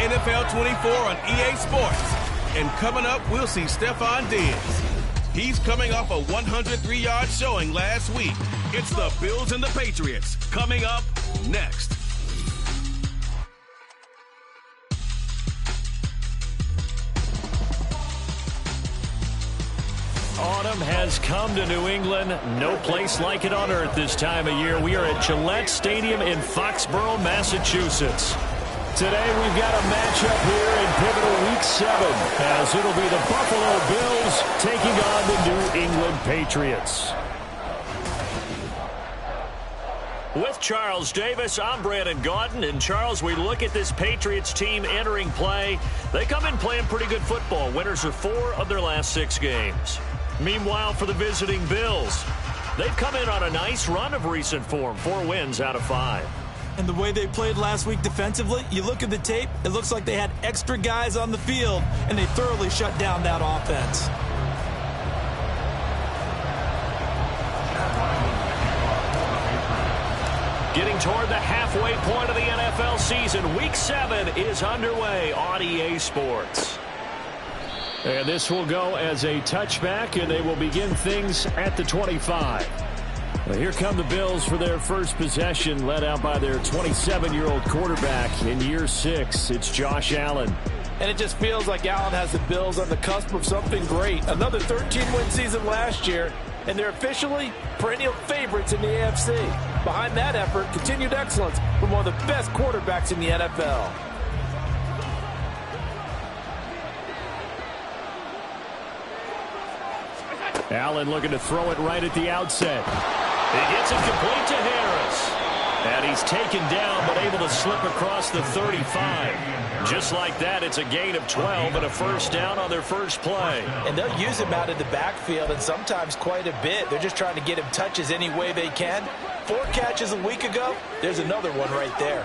NFL 24 on EA Sports. And coming up, we'll see Stephon Diggs. He's coming off a 103-yard showing last week. It's the Bills and the Patriots coming up next. Autumn has come to New England. No place like it on earth this time of year. We are at Gillette Stadium in Foxborough, Massachusetts. Today we've got a matchup here in pivotal Week 7, as it'll be the Buffalo Bills taking on the New England Patriots. With Charles Davis, I'm Brandon Gaudin. And Charles, we look at this Patriots team entering play. They come in playing pretty good football. Winners of 4 of their last 6 games. Meanwhile, for the visiting Bills, they've come in on a nice run of recent form. 4 wins out of 5. And the way they played last week defensively, you look at the tape, it looks like they had extra guys on the field, and they thoroughly shut down that offense. Getting toward the halfway point of the NFL season, Week 7 is underway on EA Sports. And this will go as a touchback, and they will begin things at the 25. Well, here come the Bills for their first possession, led out by their 27-year-old quarterback in year 6. It's Josh Allen. And it just feels like Allen has the Bills on the cusp of something great. Another 13-win season last year, and they're officially perennial favorites in the AFC. Behind that effort, continued excellence from one of the best quarterbacks in the NFL. Allen looking to throw it right at the outset. He gets it complete to Harris. And he's taken down, but able to slip across the 35. Just like that, it's a gain of 12 and a first down on their first play. And they'll use him out of the backfield, and sometimes quite a bit. They're just trying to get him touches any way they can. 4 catches a week ago. There's another one right there.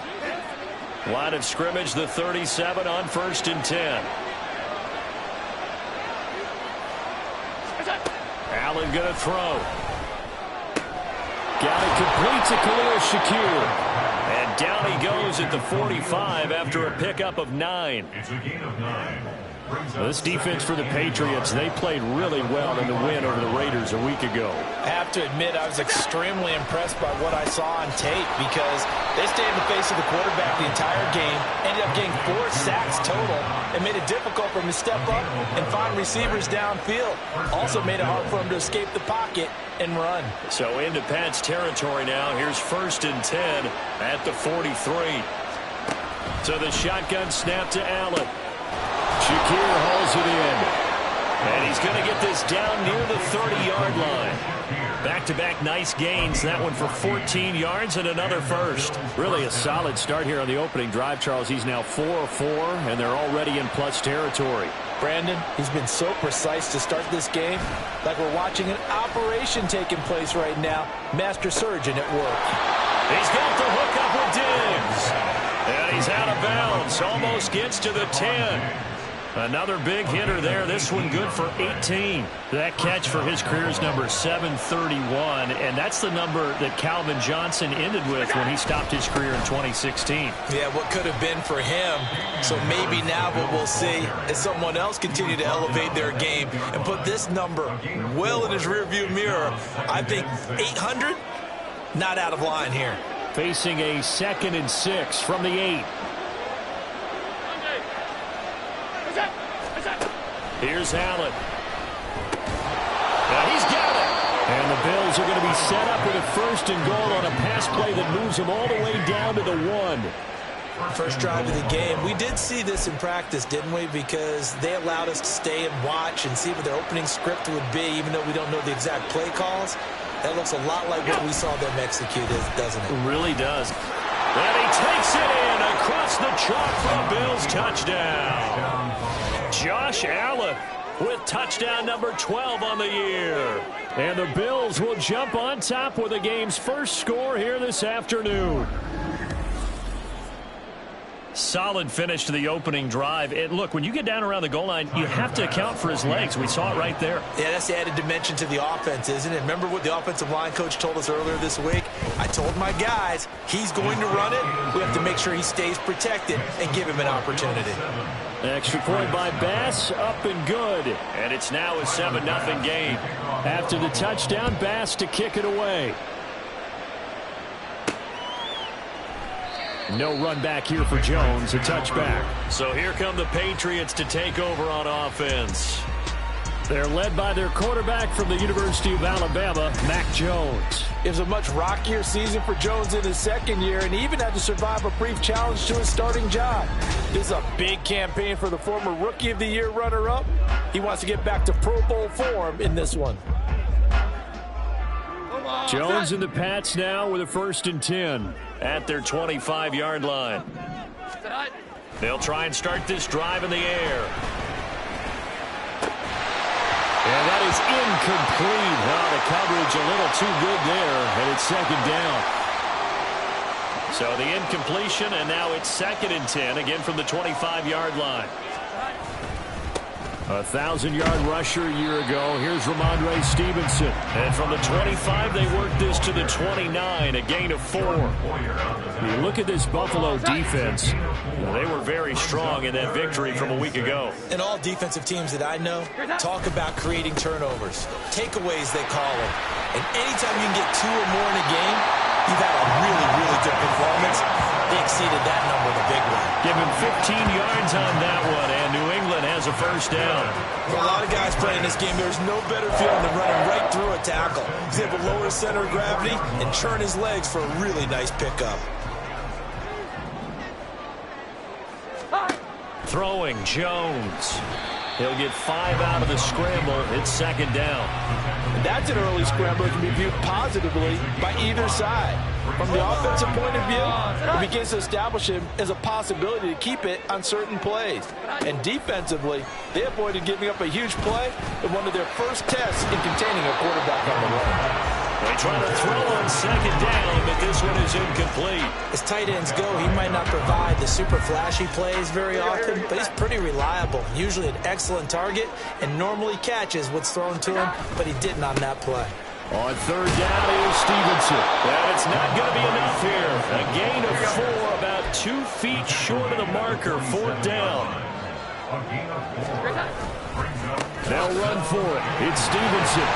Line of scrimmage, the 37 on 1st and 10. Allen going to throw. Got it complete to Khalil Shakir. And down he goes at the 45 after a pickup of 9. It's a gain of 9. This defense for the Patriots, they played really well in the win over the Raiders a week ago. I have to admit, I was extremely impressed by what I saw on tape because they stayed in the face of the quarterback the entire game, ended up getting 4 sacks total, and made it difficult for him to step up and find receivers downfield. Also made it hard for him to escape the pocket and run. So into Pat's territory now. Here's 1st and 10 at the 43. So the shotgun snap to Allen. Shakir hauls it in. And he's going to get this down near the 30-yard line. Back-to-back nice gains. That one for 14 yards and another first. Really a solid start here on the opening drive, Charles. He's now 4-4, and they're already in plus territory. Brandon, he's been so precise to start this game, like we're watching an operation taking place right now. Master surgeon at work. He's got the hook up with Diggs. And he's out of bounds. Almost gets to the 10. Another big hitter there. This one good for 18. That catch for his career's number 731. And that's the number that Calvin Johnson ended with when he stopped his career in 2016. Yeah, what could have been for him. So maybe now what we'll see is someone else continue to elevate their game and put this number well in his rearview mirror. I think 800, not out of line here. Facing a 2nd and 6 from the 8. Here's Allen. Now he's got it. And the Bills are going to be set up with a 1st and goal on a pass play that moves them all the way down to the 1. First drive of the game. We did see this in practice, didn't we? Because they allowed us to stay and watch and see what their opening script would be, even though we don't know the exact play calls. That looks a lot like what we saw them execute, doesn't it? It really does. And he takes it in across the chalk for a Bills touchdown. Josh Allen with touchdown number 12 on the year. And the Bills will jump on top with the game's first score here this afternoon. Solid finish to the opening drive. And look, when you get down around the goal line, you have to account for his legs. We saw it right there. Yeah, that's the added dimension to the offense, isn't it? Remember what the offensive line coach told us earlier this week? I told my guys, he's going to run it. We have to make sure he stays protected and give him an opportunity. Extra point by Bass, up and good. And it's now a 7-0 game. After the touchdown, Bass to kick it away. No run back here for Jones, a touchback. So here come the Patriots to take over on offense. They're led by their quarterback from the University of Alabama, Mac Jones. It was a much rockier season for Jones in his second year, and he even had to survive a brief challenge to his starting job. This is a big campaign for the former Rookie of the Year runner-up. He wants to get back to Pro Bowl form in this one. Jones and the Pats now with a 1st and 10 at their 25-yard line. They'll try and start this drive in the air. And that is incomplete. Oh, the coverage a little too good there, and it's 2nd down. So the incompletion, and now it's 2nd and 10, again from the 25-yard line. A 1,000-yard rusher a year ago. Here's Ramondre Stevenson. And from the 25, they worked this to the 29, a gain of 4. You look at this Buffalo defense. They were very strong in that victory from a week ago. And all defensive teams that I know talk about creating turnovers. Takeaways, they call them. And anytime you can get 2 or more in a game, you've had a really, really good performance. They exceeded that number in a big one. Give him 15 yards on that one, and New England has a 1st down. For a lot of guys playing this game, there's no better feeling than running right through a tackle. He's able to lower his center of gravity and churn his legs for a really nice pickup. Throwing Jones. He'll get 5 out of the scramble. It's 2nd down. And that's an early scramble that can be viewed positively by either side. From the offensive point of view, it begins to establish him as a possibility to keep it on certain plays. And defensively, they avoided giving up a huge play in one of their first tests in containing a quarterback on the run. They try to throw on 2nd down, but this one is incomplete. As tight ends go, he might not provide the super flashy plays very often, but he's pretty reliable. Usually an excellent target, and normally catches what's thrown to him, but he didn't on that play. On 3rd down is Stevenson. And it's not going to be enough here. A gain of 4, about 2 feet short of the marker. 4th down. They'll run for it. It's Stevenson.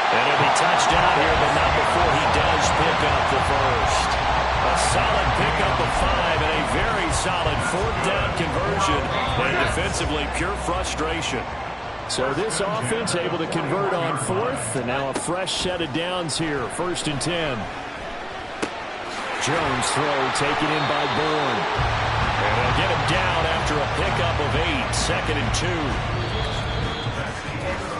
And it'll be touchdown here, but not before he does pick up the 1st. A solid pickup of 5 and a very solid 4th down conversion. And defensively, pure frustration. So this offense able to convert on 4th, and now a fresh set of downs here. 1st and 10. Jones throw taken in by Bourne. And they'll get him down after a pickup of 8. 2nd and 2.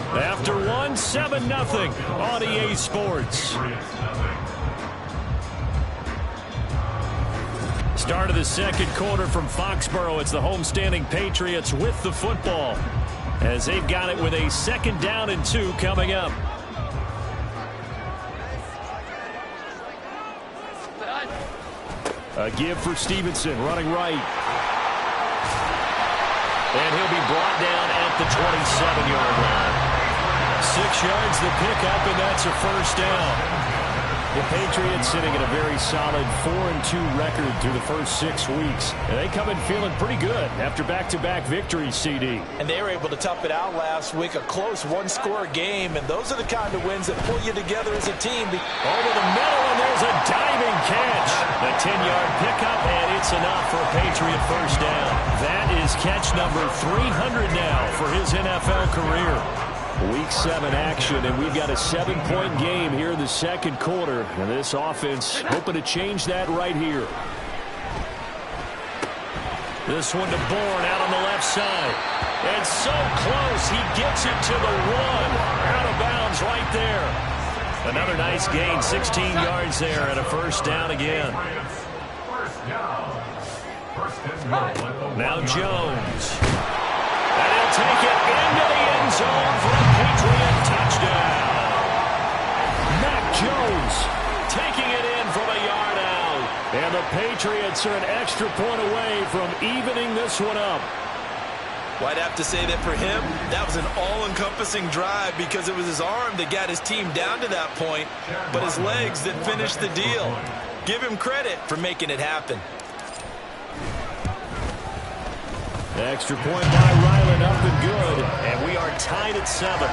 After 1, 7-0 on EA Sports. Start of the 2nd quarter from Foxborough. It's the homestanding Patriots with the football, as they've got it with a 2nd down and 2 coming up. A give for Stevenson, running right. And he'll be brought down at the 27-yard line. 6 yards the pickup, and that's a 1st down. The Patriots sitting at a very solid 4-2 record through the first 6 weeks. And they come in feeling pretty good after back-to-back victories, CD. And they were able to tough it out last week, a close 1-score game. And those are the kind of wins that pull you together as a team. Over the middle, and there's a diving catch. A 10-yard pickup, and it's enough for a Patriot 1st down. That is catch number 300 now for his NFL career. Week 7 action, and we've got a 7-point game here in the 2nd quarter. And this offense hoping to change that right here. This one to Bourne out on the left side. And so close, he gets it to the 1. Out of bounds right there. Another nice gain, 16 yards there, and a 1st down again. Now Jones. And he'll take it into the end zone for a Patriot touchdown. Mac Jones taking it in from a yard out. And the Patriots are an extra point away from evening this one up. Well, I'd have to say that for him, that was an all-encompassing drive because it was his arm that got his team down to that point, but his legs that finished the deal. Give him credit for making it happen. The extra point by Ryland up and good, and we are tied at 7.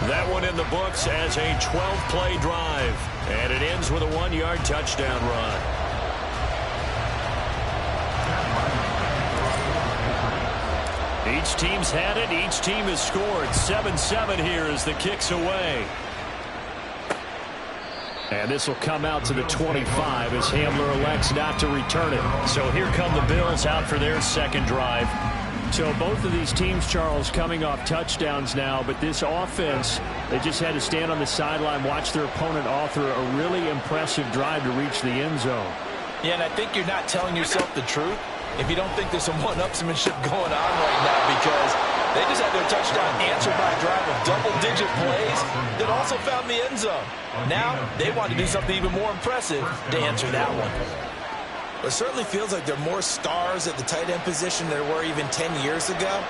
That one in the books as a 12-play drive, and it ends with a 1-yard touchdown run. Each team's had it. Each team has scored. 7-7 here as the kick's away. And this will come out to the 25 as Hamler elects not to return it. So here come the Bills out for their second drive. So both of these teams, Charles, coming off touchdowns now, but this offense, they just had to stand on the sideline, watch their opponent author a really impressive drive to reach the end zone. Yeah, and I think you're not telling yourself the truth if you don't think there's some one-upsmanship going on right now, because they just had their touchdown answered by a drive of double-digit plays that also found the end zone. Now they want to do something even more impressive to answer that one. Well, it certainly feels like there are more stars at the tight end position than there were even 10 years ago.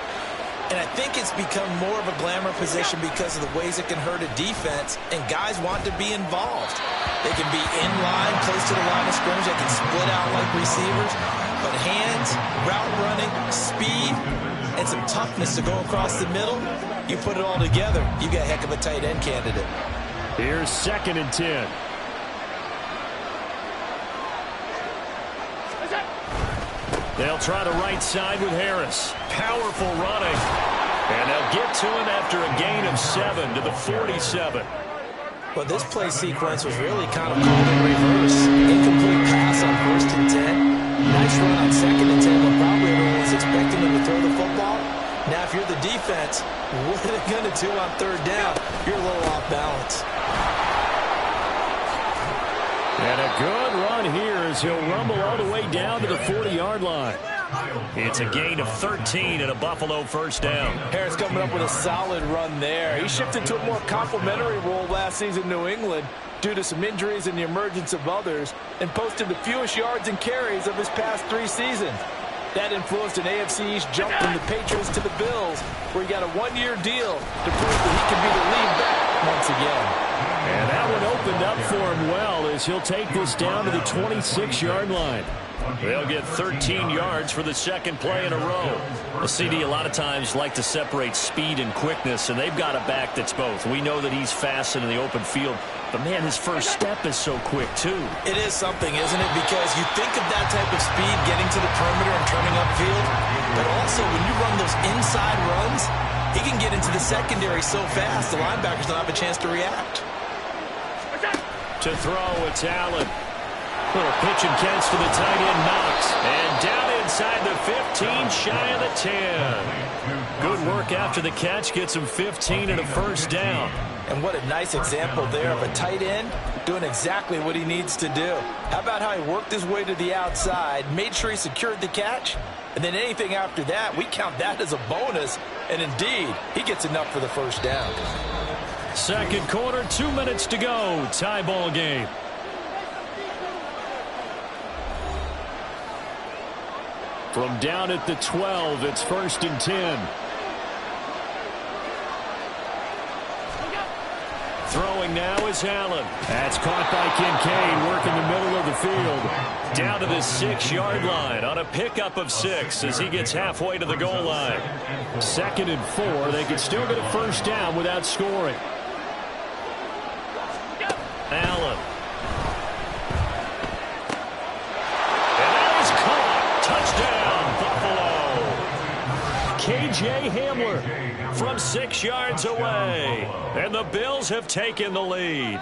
And I think it's become more of a glamour position because of the ways it can hurt a defense, and guys want to be involved. They can be in line, close to the line of scrimmage. They can split out like receivers. But hands, route running, speed, and some toughness to go across the middle, you put it all together, you got a heck of a tight end candidate. Here's 2nd and 10. They'll try the right side with Harris. Powerful running. And they'll get to him after a gain of 7 to the 47. Well, this play sequence was really kind of called in reverse. Incomplete pass on 1st and 10. Nice run on 2nd and 10 when probably everyone was expecting him to throw the football. Now, if you're the defense, what are they going to do on 3rd down? You're a little off balance. And a good run here as he'll rumble all the way down to the 40-yard line. It's a gain of 13 and a Buffalo 1st down. Harris coming up with a solid run there. He shifted to a more complimentary role last season in New England due to some injuries and the emergence of others, and posted the fewest yards and carries of his past 3 seasons. That influenced an AFC East jump from the Patriots to the Bills, where he got a 1-year deal to prove that he can be the lead back once again. And that one opened up for him well as he'll take this down to the 26-yard line. They'll get 13 yards for the 2nd play in a row. The CD a lot of times like to separate speed and quickness, and they've got a back that's both. We know that he's fast in the open field, but man, his first step is so quick too. It is something, isn't it? Because you think of that type of speed getting to the perimeter and turning upfield, but also when you run those inside runs, he can get into the secondary so fast the linebackers don't have a chance to react. To throw, it's Allen. Little pitch and catch to the tight end, Knox. And down inside the 15, shy of the 10. Good work after the catch. Gets him 15 and a 1st down. And what a nice example there of a tight end doing exactly what he needs to do. How about how he worked his way to the outside, made sure he secured the catch, and then anything after that, we count that as a bonus. And indeed, he gets enough for the 1st down. 2nd quarter, 2 minutes to go. Tie ball game. From down at the 12, it's 1st and 10. Throwing now is Allen. That's caught by Kincaid, working the middle of the field. Down to the 6-yard line on a pickup of 6 as he gets halfway to the goal line. 2nd and 4. They could still get a 1st down without scoring. Allen. And that is caught. Touchdown, Buffalo. K.J. Hamler from 6 yards away. And the Bills have taken the lead.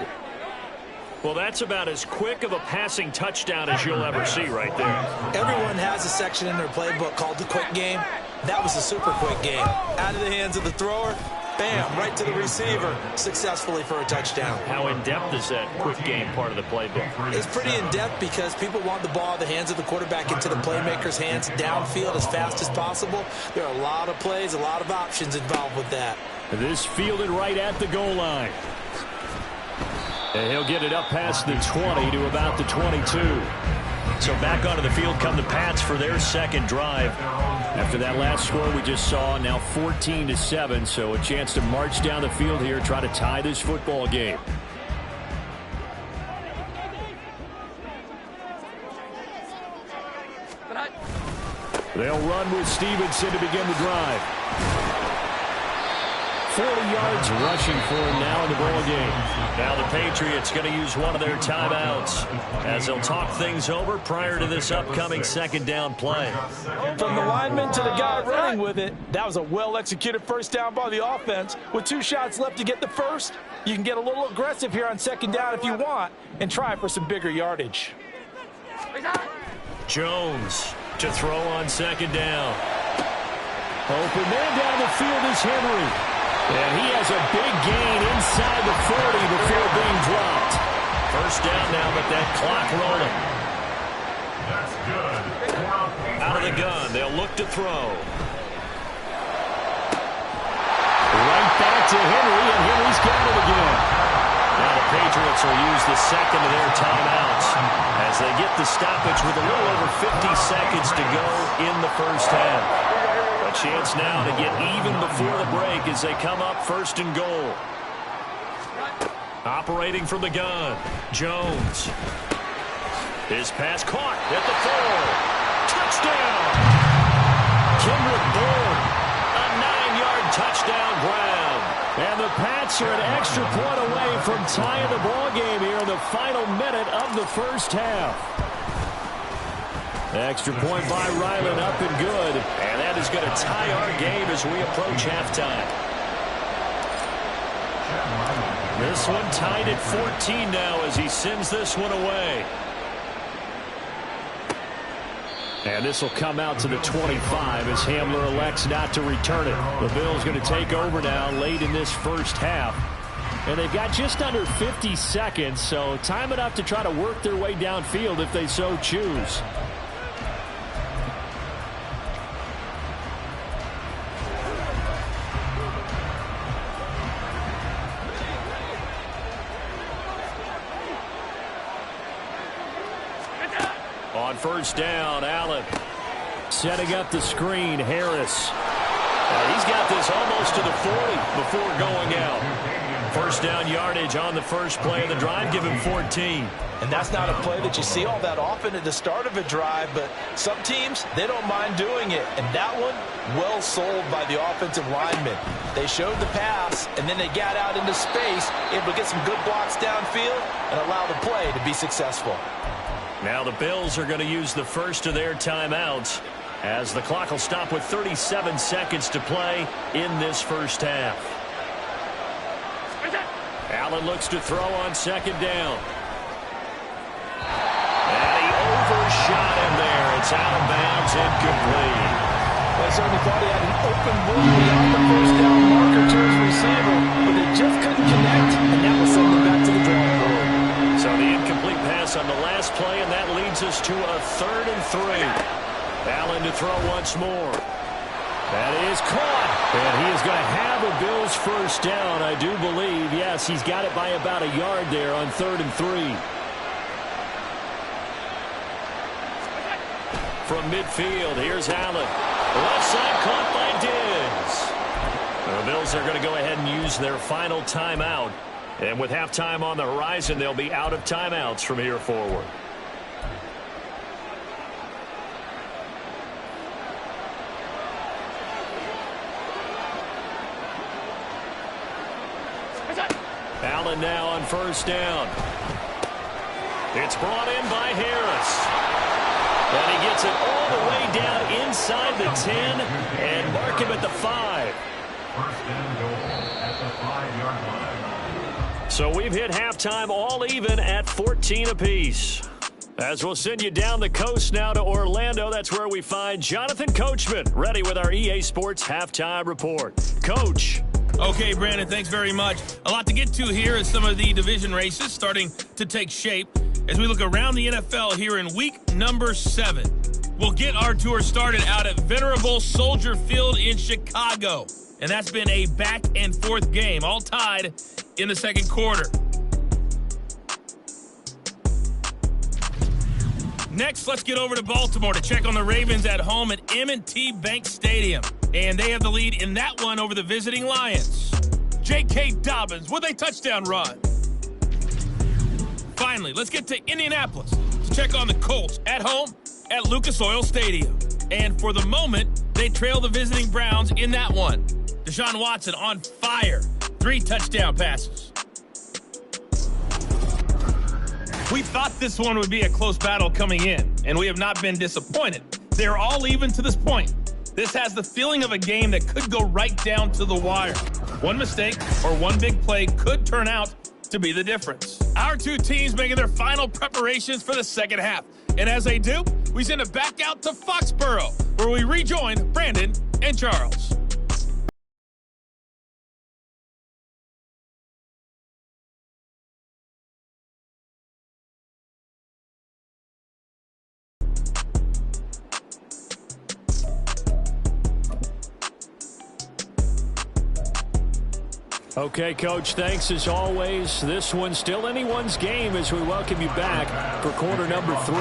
Well, that's about as quick of a passing touchdown as you'll ever see right there. Everyone has a section in their playbook called the quick game. That was a super quick game. Out of the hands of the thrower, bam, right to the receiver, successfully for a touchdown. How in-depth is that quick game part of the playbook? It's pretty in-depth because people want the ball in the hands of the quarterback into the playmaker's hands downfield as fast as possible. There are a lot of plays, a lot of options involved with that. This fielded right at the goal line. And he'll get it up past the 20 to about the 22. So back onto the field come the Pats for their second drive. After that last score we just saw, now 14-7. So a chance to march down the field here, try to tie this football game. They'll run with Stevenson to begin the drive. 40 yards rushing for him now in the ball game. Now the Patriots going to use one of their timeouts as they'll talk things over prior to this upcoming second down play. From the lineman to the guy running with it, that was a well-executed first down by the offense. With 2 shots left to get the first, you can get a little aggressive here on second down if you want and try for some bigger yardage. Jones to throw on second down. Open man down the field is Henry. And he has a big gain inside the 40 before being dropped. First down now, but that clock rolling. That's good. Out of the gun, they'll look to throw. Right back to Henry, and Henry's got it again. Now the Patriots will use the second of their timeouts as they get the stoppage with a little over 50 seconds to go in the first half. A chance now to get even before the break as they come up first and goal. Operating from the gun, Jones. His pass caught at the 4. Touchdown! Kendrick Bourne, a 9-yard touchdown grab. And the Pats are an extra point away from tying the ball game here in the final minute of the first half. Extra point by Ryland, up and good. And that is going to tie our game as we approach halftime. This one tied at 14 now as he sends this one away. And this will come out to the 25 as Hamler elects not to return it. The Bills going to take over now late in this first half. And they've got just under 50 seconds, so time enough to try to work their way downfield if they so choose. On first down, Allen setting up the screen. Harris. He's got this almost to the 40 before going out. First down yardage on the first play of the drive. Give him 14. And that's not a play that you see all that often at the start of a drive, but some teams, they don't mind doing it. And that one, well sold by the offensive lineman. They showed the pass, and then they got out into space, able to get some good blocks downfield and allow the play to be successful. Now the Bills are going to use the first of their timeouts as the clock will stop with 37 seconds to play in this first half. Allen looks to throw on second down. And he overshot him there. It's out of bounds, incomplete. I certainly thought he had an open look beyond the first down marker to his receiver, but they just couldn't connect, and that will send them back to the drawing board. So the incomplete pass on the last play, and that leads us to a 3rd and 3. Allen to throw once more. That is caught. And he is going to have a Bills first down, I do believe. Yes, he's got it by about a yard there on 3rd and 3. From midfield, here's Allen. Left side caught by Diggs. The Bills are going to go ahead and use their final timeout. And with halftime on the horizon, they'll be out of timeouts from here forward. Allen now on first down. It's brought in by Harris. And he gets it all the way down inside the 10 and mark him at the 5. First and goal at the 5-yard line. So we've hit halftime all even at 14 apiece. As we'll send you down the coast now to Orlando, that's where we find Jonathan Coachman ready with our EA Sports Halftime Report. Coach. Okay, Brandon, thanks very much. A lot to get to here as some of the division races starting to take shape as we look around the NFL here in week number 7. We'll get our tour started out at venerable Soldier Field in Chicago. And that's been a back-and-forth game, all tied in the second quarter. Next, let's get over to Baltimore to check on the Ravens at home at M&T Bank Stadium. And they have the lead in that one over the visiting Lions. J.K. Dobbins with a touchdown run. Finally, let's get to Indianapolis to check on the Colts at home at Lucas Oil Stadium. And for the moment, they trail the visiting Browns in that one. Deshaun Watson on fire. 3 touchdown passes. We thought this one would be a close battle coming in, and we have not been disappointed. They're all even to this point. This has the feeling of a game that could go right down to the wire. One mistake or one big play could turn out to be the difference. Our two teams making their final preparations for the second half. And as they do, we send it back out to Foxborough, where we rejoin Brandon and Charles. Okay, Coach, thanks as always. This one's still anyone's game as we welcome you back for quarter number 3.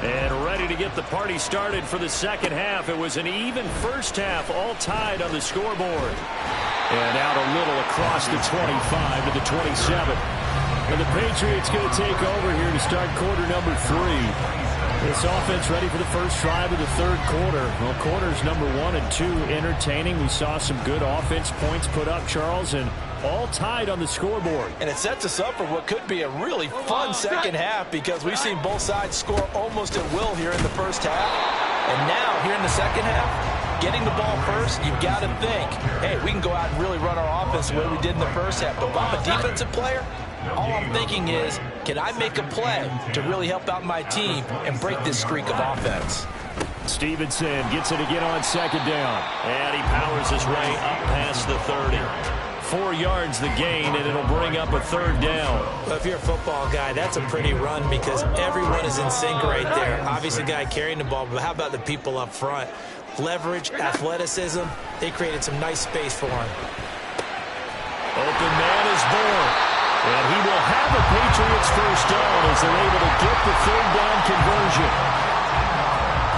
And ready to get the party started for the second half. It was an even first half, all tied on the scoreboard. And out a little across the 25 to the 27. And the Patriots going to take over here to start quarter number 3. This offense ready for the first drive of the third quarter. Well, quarters number 1 and 2 entertaining. We saw some good offense points put up, Charles, and all tied on the scoreboard. And it sets us up for what could be a really fun second half because we've seen both sides score almost at will here in the first half. And now, here in the second half, getting the ball first, you've got to think, hey, we can go out and really run our offense the way we did in the first half. But if I'm a defensive player, all I'm thinking is, can I make a play to really help out my team and break this streak of offense? Stevenson gets it again on second down. And he powers his way up past the 30. 4 yards the gain, and it'll bring up a third down. Well, if you're a football guy, that's a pretty run because everyone is in sync right there. Obviously, the guy carrying the ball, but how about the people up front? Leverage, athleticism, they created some nice space for him. Open man is born. And he will have a Patriots first down as they're able to get the third down conversion.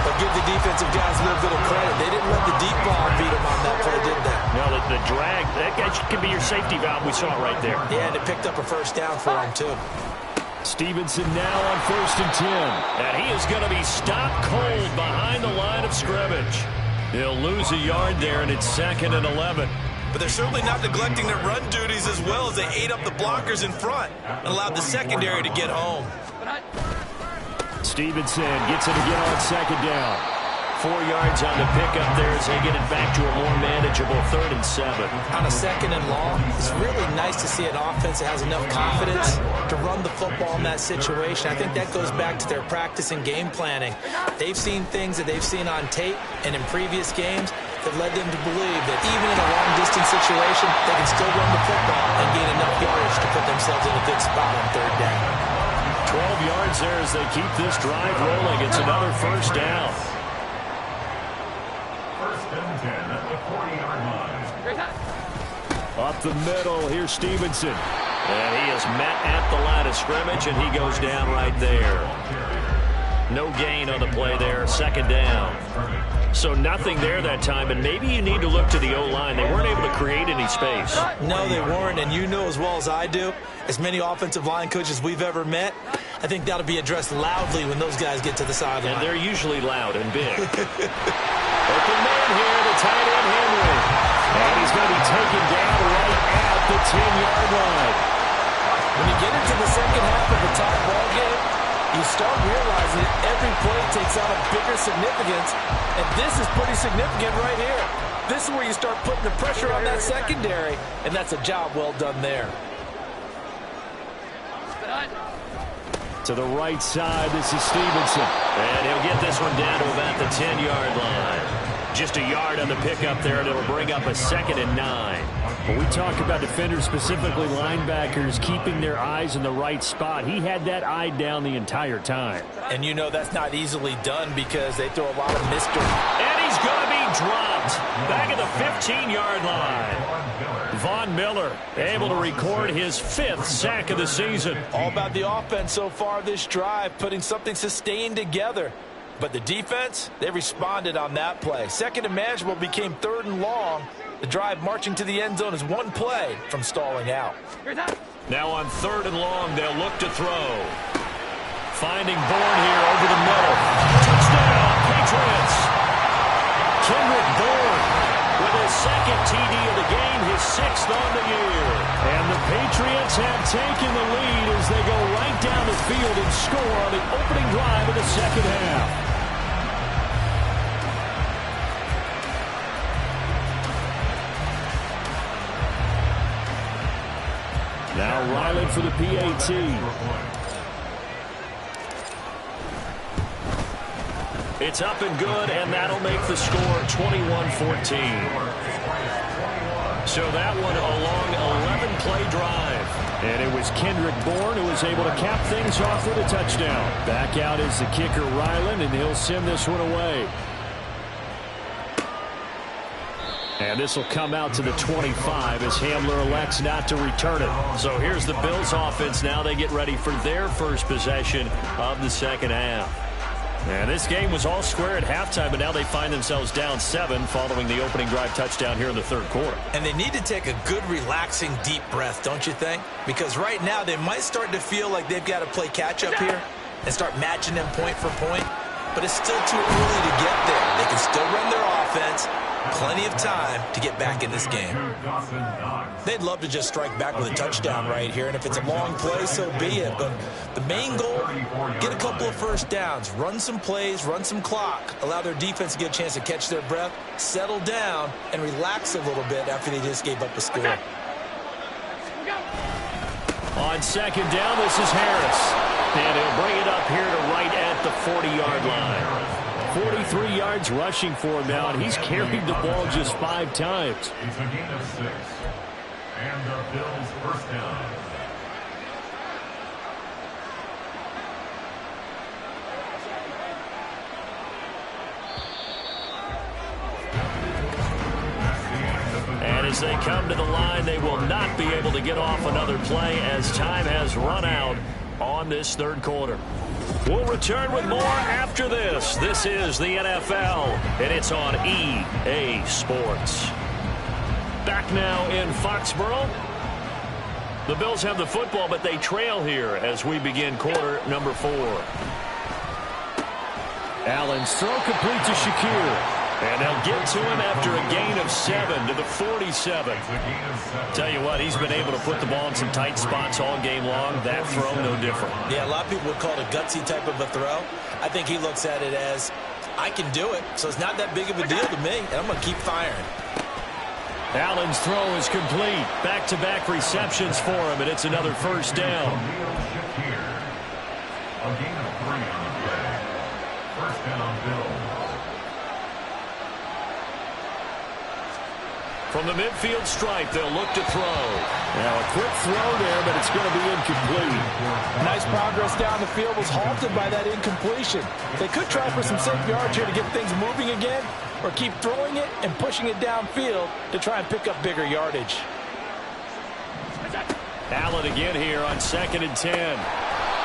But give the defensive guys a little bit of credit. They didn't let the deep ball beat them on that play, did they? No, the drag, that guy could be your safety valve. We saw it right there. Yeah, and it picked up a first down for him, too. Stevenson now on 1st and 10. And he is going to be stopped cold behind the line of scrimmage. He'll lose a yard there, and it's 2nd and 11. But they're certainly not neglecting their run duties as well as they ate up the blockers in front and allowed the secondary to get home. Stevenson gets it again on second down. 4 yards on the pickup there as they get it back to a more manageable 3rd and 7. On a 2nd and long, it's really nice to see an offense that has enough confidence to run the football in that situation. I think that goes back to their practice and game planning. They've seen things that they've seen on tape and in previous games that led them to believe that even in a long-distance situation, they can still run the football and gain enough yardage to put themselves in a good spot on 3rd down. 12 yards there as they keep this drive rolling. It's another first down. Up the middle, here's Stevenson. And he is met at the line of scrimmage, and he goes down right there. No gain on the play there, 2nd down. So nothing there that time, and maybe you need to look to the O-line. They weren't able to create any space. No, they weren't, and you know as well as I do, as many offensive line coaches we've ever met, I think that'll be addressed loudly when those guys get to the sideline. And they're usually loud and big. Open man here, the tight end Henry. And he's going to be taken down right at the 10-yard line. When you get into the second half of a top ball game, you start realizing that every play takes on a bigger significance, and this is pretty significant right here. This is where you start putting the pressure on that secondary, and that's a job well done there. To the right side, this is Stevenson. And he'll get this one down to about the 10-yard line. Just a yard on the pickup there, and it'll bring up a 2nd and 9. When we talk about defenders, specifically linebackers, keeping their eyes in the right spot, he had that eye down the entire time. And you know that's not easily done because they throw a lot of mystery. And he's going to be dropped back at the 15-yard line. Von Miller able to record his 5th sack of the season. All about the offense so far this drive, putting something sustained together. But the defense, they responded on that play. 2nd and manageable became 3rd and long. The drive marching to the end zone is one play from stalling out. Now on 3rd and long, they'll look to throw. Finding Bourne here over the middle. Touchdown, Patriots. Kendrick Bourne with his 2nd TD of the game, his 6th on the year. And the Patriots have taken the lead as they go right down the field and score on the opening drive of the 2nd half. Now Ryland for the PAT. It's up and good, and that'll make the score 21-14. So that one a long 11-play drive. And it was Kendrick Bourne who was able to cap things off with a touchdown. Back out is the kicker, Ryland, and he'll send this one away. And this will come out to the 25 as Hamler elects not to return it. So here's the Bills offense now. They get ready for their first possession of the 2nd half. And this game was all square at halftime, but now they find themselves down 7 following the opening drive touchdown here in the 3rd quarter. And they need to take a good, relaxing, deep breath, don't you think? Because right now they might start to feel like they've got to play catch-up here and start matching them point for point. But it's still too early to get there. They can still run their offense. Plenty of time to get back in this game. They'd love to just strike back with a touchdown right here, and if it's a long play, so be it. But the main goal, get a couple of first downs, run some plays, run some clock, allow their defense to get a chance to catch their breath, settle down, and relax a little bit after they just gave up a score. On 2nd down, this is Harris. And he'll bring it up here to right at the 40-yard line. 43 yards rushing for him now, and he's carried the ball just 5 times. It's a gain of 6. And the Bills first down. And as they come to the line, they will not be able to get off another play as time has run out on this 3rd quarter. We'll return with more after this. This is the NFL, and it's on EA Sports. Back now in Foxborough. The Bills have the football, but they trail here as we begin quarter number 4. Allen's throw complete to Shakir. And they'll get to him after a gain of 7 to the 47. Tell you what, he's been able to put the ball in some tight spots all game long. That throw, no different. Yeah, a lot of people would call it a gutsy type of a throw. I think he looks at it as, I can do it, so it's not that big of a deal to me, and I'm going to keep firing. Allen's throw is complete. Back-to-back receptions for him, and it's another first down. A gain of 3 on the play. First down, Bills. From the midfield stripe, they'll look to throw. Now a quick throw there, but it's going to be incomplete. Nice progress down the field was halted by that incompletion. They could try for some safe yards here to get things moving again, or keep throwing it and pushing it downfield to try and pick up bigger yardage. Allen again here on 2nd and 10.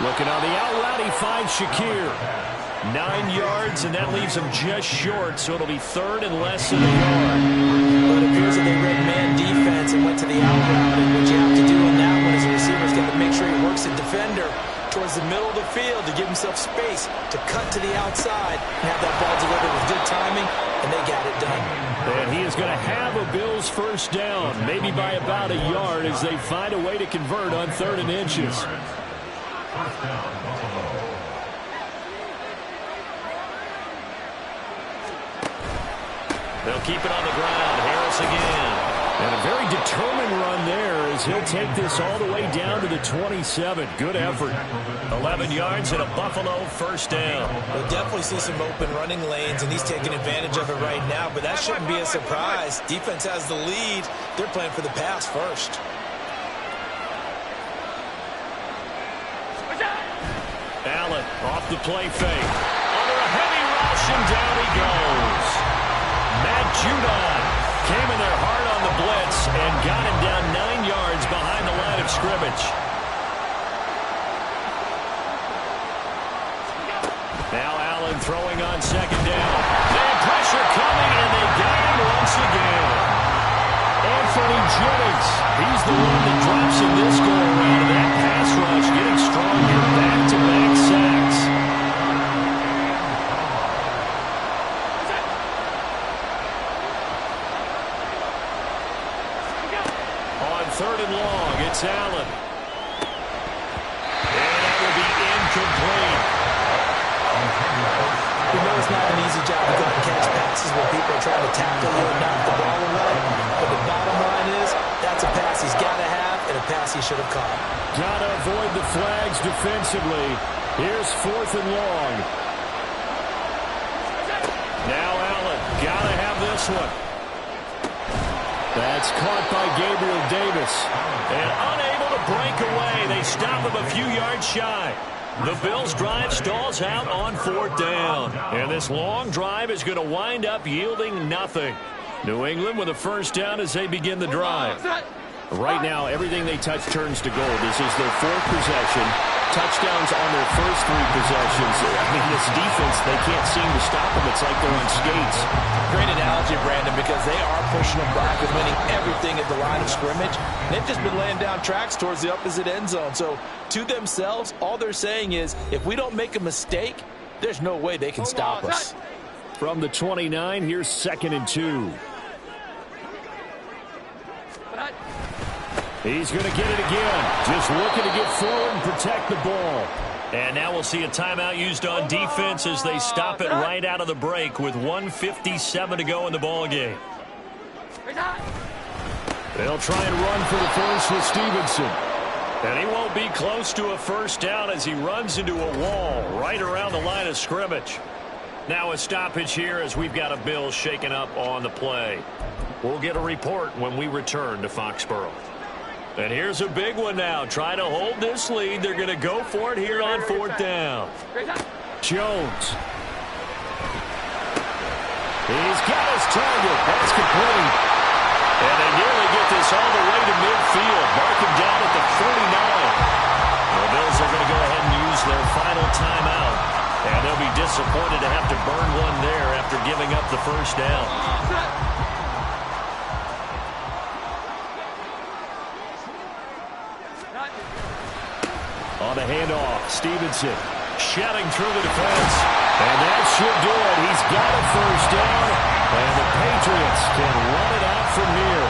Looking on the out route, he finds Shakir. 9 yards, and that leaves him just short, so it'll be 3rd and less than a yard. But it appears that they read man defense and went to the out route, and what you have to do in that one is the receiver's got to make sure he works the defender towards the middle of the field to give himself space to cut to the outside and have that ball delivered with good timing, and they got it done. And he is going to have a Bills first down, maybe by about a yard as they find a way to convert on 3rd and inches. First down, Buffalo. They'll keep it on the ground. Harris again. And a very determined run there as he'll take this all the way down to the 27. Good effort. 11 yards and a Buffalo first down. We'll definitely see some open running lanes, and he's taking advantage of it right now, but that shouldn't be a surprise. Defense has the lead. They're playing for the pass first. Allen off the play fake. Under a heavy rush, and down he goes. Matt Judon came in there hard on the blitz and got him down 9 yards behind the line of scrimmage. Now Allen throwing on second down. They had pressure coming, and they got him once again. Anthony Jennings, he's the one that drops in this go-around. That pass rush getting stronger. Back-to-back sacks. On third and long, it's Allen. And that will be incomplete. We know it's not an easy job to go and catch passes where people are trying to tackle you and knock the ball away. But the bottom line is, that's a pass he's got to have and a pass he should have caught. Got to avoid the flags defensively. Here's fourth and long. Now Allen, got to have this one. That's caught by Gabriel Davis. And unable to break away. They stop him a few yards shy. The Bills' drive stalls out on fourth down. And this long drive is going to wind up yielding nothing. New England with a first down as they begin the drive. Right now, everything they touch turns to gold. This is their fourth possession. Touchdowns on their first 3 possessions. I mean, this defense, they can't seem to stop them. It's like they're on skates. Great analogy, Brandon, because they are pushing them back and winning everything at the line of scrimmage. And they've just been laying down tracks towards the opposite end zone. So, to themselves, all they're saying is, if we don't make a mistake, there's no way they can stop us. From the 29, here's 2nd and 2. He's going to get it again. Just looking to get forward and protect the ball. And now we'll see a timeout used on defense as they stop it right out of the break with 1:57 to go in the ball game. They'll try and run for the first with Stevenson. And he won't be close to a first down as he runs into a wall right around the line of scrimmage. Now a stoppage here as we've got a Bills shaken up on the play. We'll get a report when we return to Foxborough. And here's a big one now. Trying to hold this lead. They're going to go for it here on fourth down. Jones. He's got his target. That's complete. And they nearly get this all the way to midfield. Mark him down at the 49. The Bills are going to go ahead and use their final timeout. And they'll be disappointed to have to burn one there after giving up the first down. On the handoff, Stevenson. Shedding through the defense. And that should do it. He's got a first down. And the Patriots can run it out from here.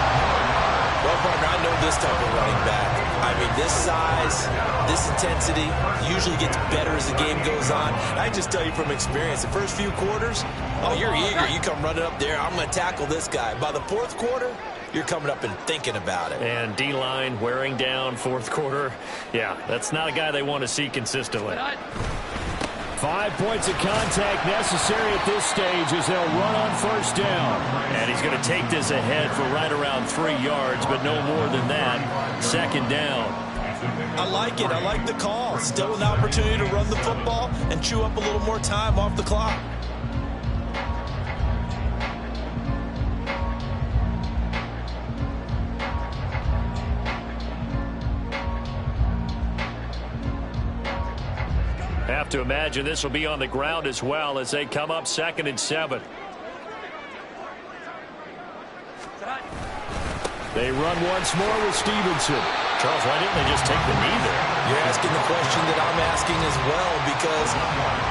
Well, partner, I know this type of running back. I mean, this size, this intensity usually gets better as the game goes on. I just tell you from experience, the first few quarters, oh, you're eager. You come running up there, I'm going to tackle this guy. By the fourth quarter, you're coming up and thinking about it. And D-line wearing down fourth quarter. Yeah, that's not a guy they want to see consistently. 5 points of contact necessary at this stage as they'll run on first down. And he's going to take this ahead for right around 3 yards, but no more than that. Second down. I like it. I like the call. Still an opportunity to run the football and chew up a little more time off the clock. Have to imagine this will be on the ground as well as they come up 2nd and 7. They run once more with Stevenson. Charles, why didn't they just take the knee there? You're asking the question that I'm asking as well, because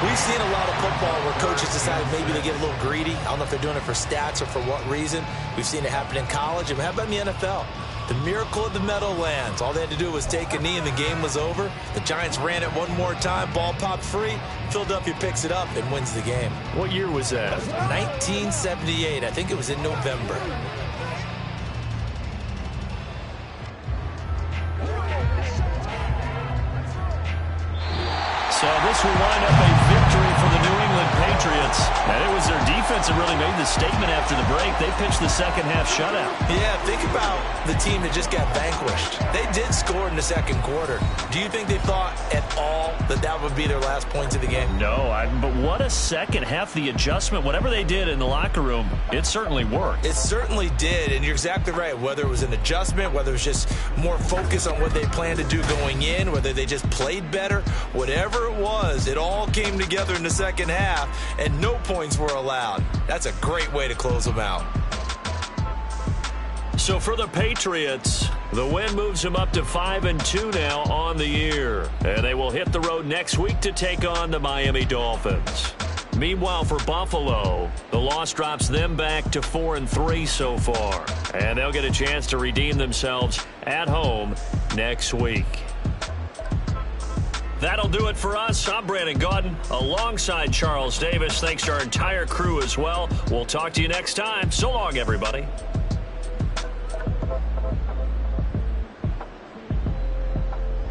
we've seen a lot of football where coaches decide maybe they get a little greedy. I don't know if they're doing it for stats or for what reason. We've seen it happen in college. And how about in the NFL? The miracle of the Meadowlands. All they had to do was take a knee and the game was over. The Giants ran it one more time. Ball popped free. Philadelphia picks it up and wins the game. What year was that? 1978. I think it was in November. So this will wind up a victory for the New England Patriots. And it was their defense that really made the statement after the break. They pitched the second half shutout. Yeah, think about the team that just got vanquished. They did score in the second quarter. Do you think they thought at all that that would be their last points of the game? No, but what a second half. The adjustment, whatever they did in the locker room, it certainly worked. It certainly did, and you're exactly right. Whether it was an adjustment, whether it was just more focus on what they planned to do going in, whether they just played better, whatever it was, it all came together in the second half, and no points were allowed. That's a great way to close them out. So for the Patriots, the win moves them up to 5-2 now on the year. And they will hit the road next week to take on the Miami Dolphins. Meanwhile, for Buffalo, the loss drops them back to 4-3 so far. And they'll get a chance to redeem themselves at home next week. That'll do it for us. I'm Brandon Gaudin alongside Charles Davis. Thanks to our entire crew as well. We'll talk to you next time. So long, everybody.